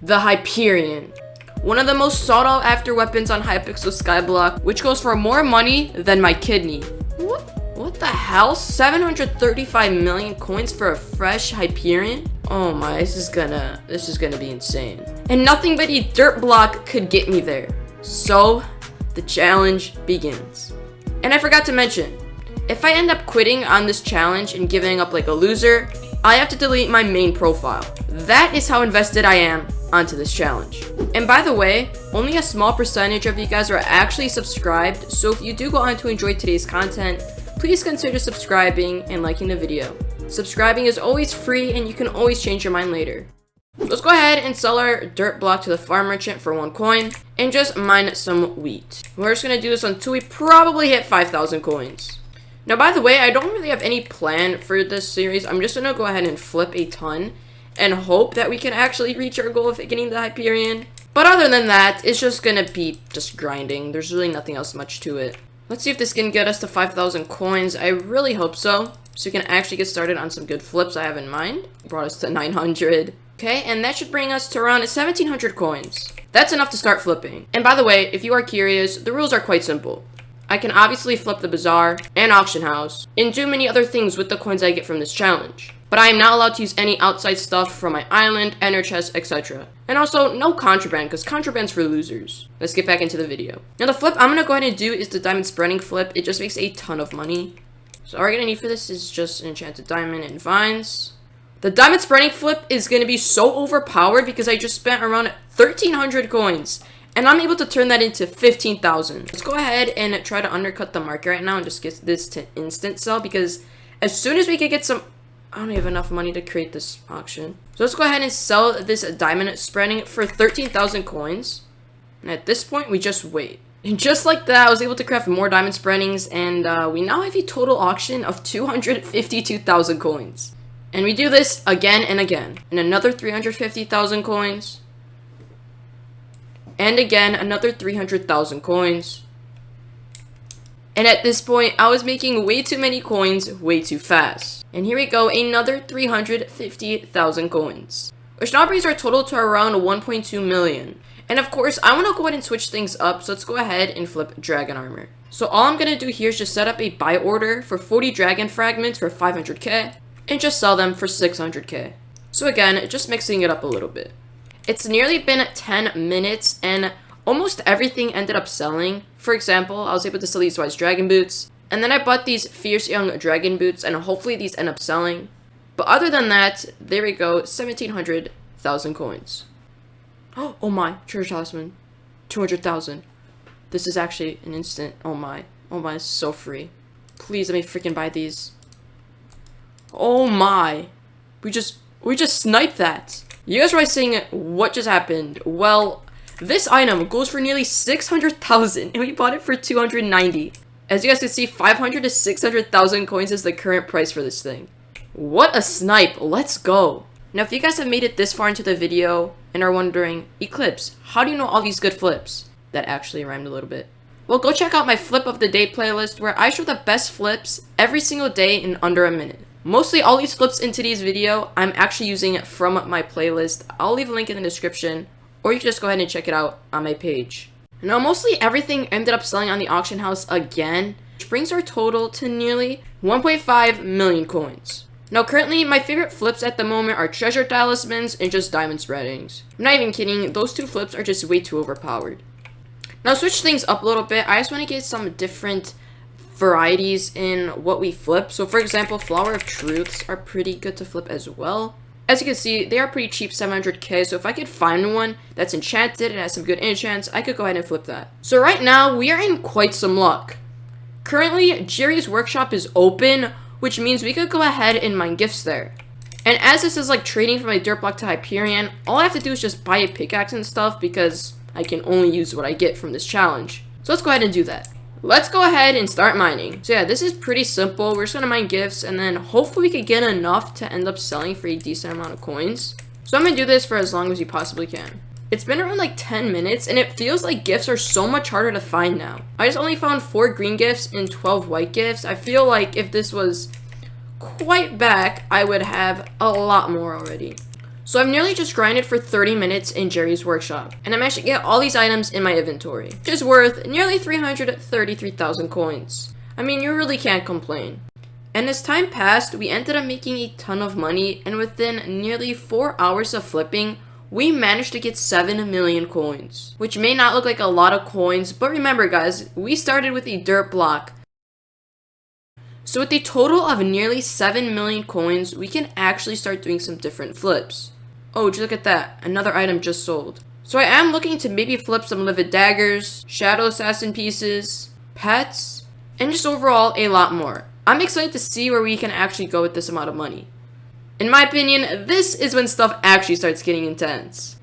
the Hyperion. One of the most sought out after weapons on Hypixel Skyblock, which goes for more money than my kidney. What the hell? 735 million coins for a fresh Hyperion? Oh my, this is gonna be insane. And nothing but a dirt block could get me there. So, the challenge begins. And I forgot to mention, if I end up quitting on this challenge and giving up like a loser, I have to delete my main profile. That is how invested I am onto this challenge. And by the way, only a small percentage of you guys are actually subscribed, so if you do go on to enjoy today's content, please consider subscribing and liking the video. Subscribing is always free and you can always change your mind later. Let's go ahead and sell our dirt block to the farm merchant for 1 coin and just mine some wheat. We're just gonna do this until we probably hit 5,000 coins. Now, by the way, I don't really have any plan for this series. I'm just gonna go ahead and flip a ton and hope that we can actually reach our goal of getting the Hyperion. But other than that, it's just gonna be just grinding. There's really nothing else much to it. Let's see if this can get us to 5,000 coins. I really hope so. So we can actually get started on some good flips I have in mind. Brought us to 900. Okay, and that should bring us to around 1,700 coins. That's enough to start flipping. And by the way, if you are curious, the rules are quite simple. I can obviously flip the bazaar and auction house and do many other things with the coins I get from this challenge. But I am not allowed to use any outside stuff from my island, ender chest, etc. And also, no contraband, because contraband's for losers. Let's get back into the video. Now the flip I'm going to go ahead and do is the diamond spreading flip. It just makes a ton of money. So all we're going to need for this is just an enchanted diamond and vines. The diamond spreading flip is going to be so overpowered because I just spent around 1,300 coins. And I'm able to turn that into 15,000. Let's go ahead and try to undercut the market right now and just get this to instant sell, because as soon as we can get some... I don't have enough money to create this auction. So let's go ahead and sell this diamond spreading for 13,000 coins. And at this point, we just wait. And just like that, I was able to craft more diamond spreadings, and we now have a total auction of 252,000 coins. And we do this again and again. And another 350,000 coins. And again, another 300,000 coins. And at this point, I was making way too many coins way too fast. And here we go, another 350,000 coins. Which now brings our total to around 1.2 million. And of course, I want to go ahead and switch things up, so let's go ahead and flip dragon armor. So all I'm going to do here is just set up a buy order for 40 dragon fragments for 500k. And just sell them for 600k. So again, just mixing it up a little bit. It's nearly been 10 minutes and almost everything ended up selling. For example, I was able to sell these wise dragon boots. And then I bought these fierce young dragon boots, and hopefully these end up selling. But other than that, there we go, 1,700,000 coins. Oh my, treasure talisman, 200,000. This is actually an instant, oh my, it's so free. Please let me freaking buy these. Oh my, we just sniped that. You guys are probably saying, what just happened? Well, this item goes for nearly 600,000 and we bought it for 290. As you guys can see, 500 to 600,000 coins is the current price for this thing. What a snipe, let's go. Now if you guys have made it this far into the video and are wondering, Eclipse, how do you know all these good flips? That actually rhymed a little bit. Well, go check out my flip of the day playlist where I show the best flips every single day in under a minute. Mostly all these flips in today's video, I'm actually using it from my playlist. I'll leave a link in the description, or you can just go ahead and check it out on my page. Now, mostly everything ended up selling on the auction house again, which brings our total to nearly 1.5 million coins. Now, currently, my favorite flips at the moment are treasure talismans and just diamond spreadings. I'm not even kidding, those two flips are just way too overpowered. Now, switch things up a little bit. I just want to get some different varieties in what we flip. So for example, Flower of Truths are pretty good to flip as well. As you can see, they are pretty cheap, 700k, so if I could find one that's enchanted and has some good enchants, I could go ahead and flip that. So right now, we are in quite some luck. Currently, Jerry's workshop is open, which means we could go ahead and mine gifts there. And as this is like trading from a dirt block to Hyperion, all I have to do is just buy a pickaxe and stuff because I can only use what I get from this challenge. So let's go ahead and do that. Let's go ahead and start mining. So yeah, this is pretty simple. We're just gonna mine gifts and then hopefully we can get enough to end up selling for a decent amount of coins. So I'm gonna do this for as long as you possibly can. It's been around like 10 minutes and it feels like gifts are so much harder to find now. I just only found 4 green gifts and 12 white gifts. I feel like if this was quite back, I would have a lot more already. So I've nearly just grinded for 30 minutes in Jerry's workshop, and I managed to get all these items in my inventory, which is worth nearly 333,000 coins. I mean, you really can't complain. And as time passed, we ended up making a ton of money, and within nearly 4 hours of flipping, we managed to get 7 million coins. Which may not look like a lot of coins, but remember guys, we started with a dirt block. So with a total of nearly 7 million coins, we can actually start doing some different flips. Oh, just look at that, another item just sold. So I am looking to maybe flip some livid daggers, shadow assassin pieces, pets, and just overall a lot more. I'm excited to see where we can actually go with this amount of money. In my opinion, this is when stuff actually starts getting intense.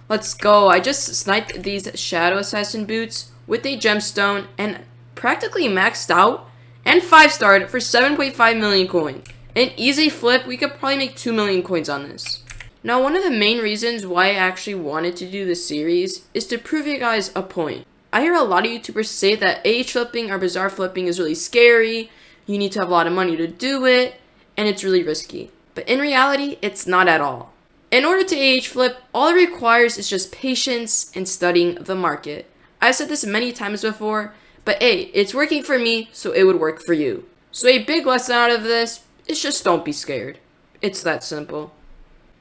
Let's go. I just sniped these shadow assassin boots with a gemstone and practically maxed out and 5-starred for 7.5 million coin. An easy flip, we could probably make 2 million coins on this. Now, one of the main reasons why I actually wanted to do this series is to prove you guys a point. I hear a lot of YouTubers say that AH flipping or bizarre flipping is really scary, you need to have a lot of money to do it, and it's really risky. But in reality, it's not at all. In order to AH flip, all it requires is just patience and studying the market. I've said this many times before, but hey, it's working for me, so it would work for you. So a big lesson out of this is just don't be scared. It's that simple.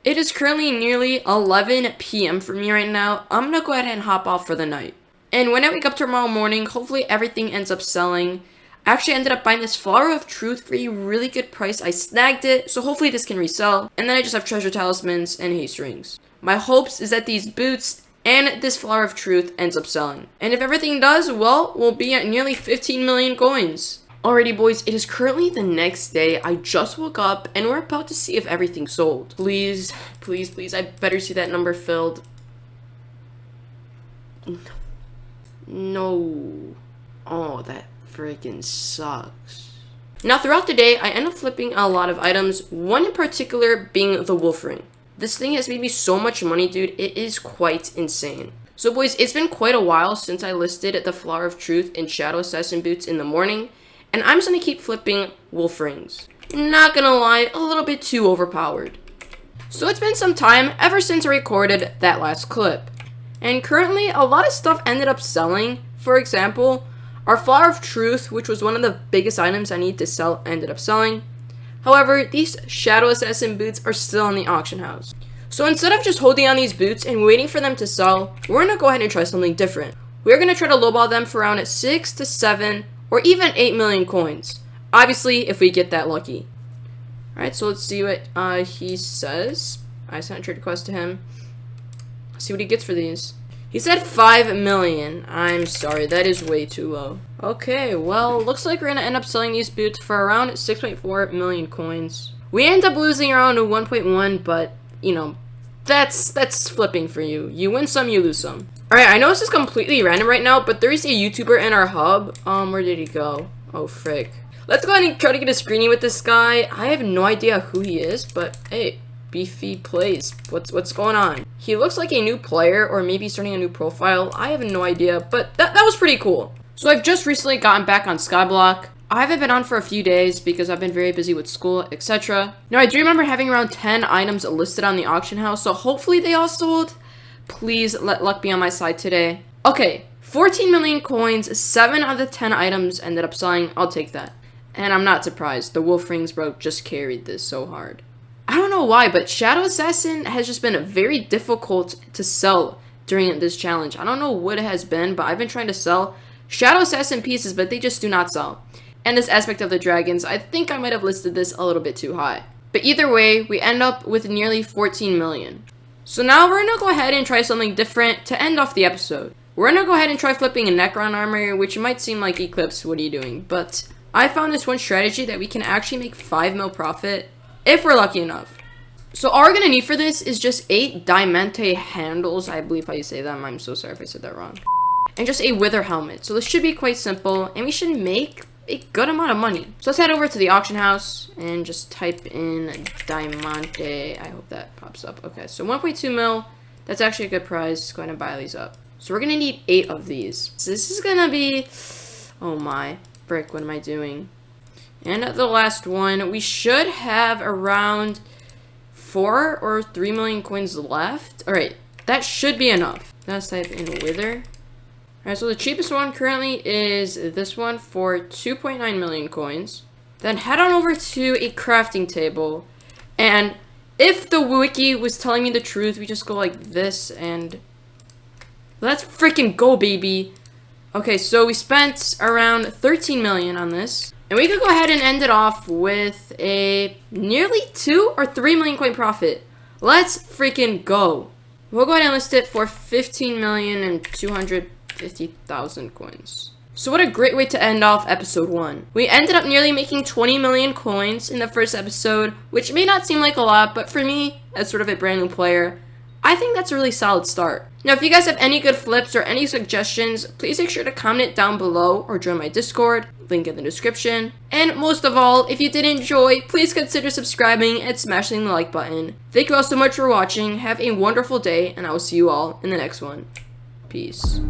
It is currently nearly 11 p.m. for me right now. I'm gonna go ahead and hop off for the night. And when I wake up tomorrow morning, hopefully everything ends up selling. I actually ended up buying this Flower of Truth for a really good price. I snagged it, so hopefully this can resell. And then I just have treasure talismans and haste rings. My hopes is that these boots and this Flower of Truth ends up selling. And if everything does, well, we'll be at nearly 15 million coins. Alrighty boys, it is currently the next day. I just woke up and we're about to see if everything sold. Please, please, please, I better see that number filled. No. Oh, that freaking sucks. Now throughout the day, I end up flipping a lot of items, one in particular being the wolf ring. This thing has made me so much money, dude, it is quite insane. So boys, it's been quite a while since I listed the Flower of Truth and Shadow Assassin boots in the morning, and I'm just gonna keep flipping wolf rings. Not gonna lie, a little bit too overpowered. So it's been some time ever since I recorded that last clip, and currently a lot of stuff ended up selling. For example, our Flower of Truth, which was one of the biggest items I need to sell, ended up selling. However, these Shadow Assassin boots are still in the auction house. So instead of just holding on these boots and waiting for them to sell, we're going to go ahead and try something different. We're going to try to lowball them for around 6 to 7 or even 8 million coins. Obviously, if we get that lucky. Alright, so let's see what he says. I sent a trade request to him. Let's see what he gets for these. He said 5 million. I'm sorry, that is way too low. Okay, well, looks like we're gonna end up selling these boots for around 6.4 million coins. We end up losing around 1.1, but, you know, that's flipping for you. You win some, you lose some. Alright, I know this is completely random right now, but there is a YouTuber in our hub. Where did he go? Oh, frick. Let's go ahead and try to get a screeny with this guy. I have no idea who he is, but hey. Beefy plays. What's going on? He looks like a new player, or maybe starting a new profile. I have no idea, but that was pretty cool. So I've just recently gotten back on Skyblock. I haven't been on for a few days because I've been very busy with school, etc. Now I do remember having around 10 items listed on the auction house, so hopefully they all sold. Please let luck be on my side today. Okay, 14 million coins, 7 out of the 10 items ended up selling. I'll take that. And I'm not surprised. The wolf rings, bro, just carried this so hard. I don't know why, but Shadow Assassin has just been very difficult to sell during this challenge. I don't know what it has been, but I've been trying to sell Shadow Assassin pieces, but they just do not sell. And this aspect of the dragons, I think I might have listed this a little bit too high. But either way, we end up with nearly 14 million. So now we're gonna go ahead and try something different to end off the episode. We're gonna go ahead and try flipping a Necron armor, which might seem like Eclipse, what are you doing? But I found this one strategy that we can actually make 5 mil profit if we're lucky enough. So all we're gonna need for this is just 8 Diamante handles, I believe how you say them, I'm so sorry if I said that wrong. And just a wither helmet. So this should be quite simple, and we should make a good amount of money. So let's head over to the auction house and just type in Diamante. I hope that pops up. Okay, so 1.2 mil, that's actually a good price. Let's go ahead and buy these up. So we're gonna need 8 of these. So this is gonna be, oh my, frick, what am I doing? And the last one, we should have around 4 or 3 million coins left. Alright, that should be enough. Let's type in wither. Alright, so the cheapest one currently is this one for 2.9 million coins. Then head on over to a crafting table. And if the wiki was telling me the truth, we just go like this and let's freaking go, baby. Okay, so we spent around 13 million on this. And we could go ahead and end it off with a nearly 2 or 3 million coin profit. Let's freaking go. We'll go ahead and list it for 15,250,000 coins. So what a great way to end off episode 1. We ended up nearly making 20 million coins in the first episode, which may not seem like a lot, but for me, as sort of a brand new player, I think that's a really solid start. Now, if you guys have any good flips or any suggestions, please make sure to comment it down below or join my Discord, link in the description. And most of all, if you did enjoy, please consider subscribing and smashing the like button. Thank you all so much for watching, have a wonderful day, and I will see you all in the next one. Peace.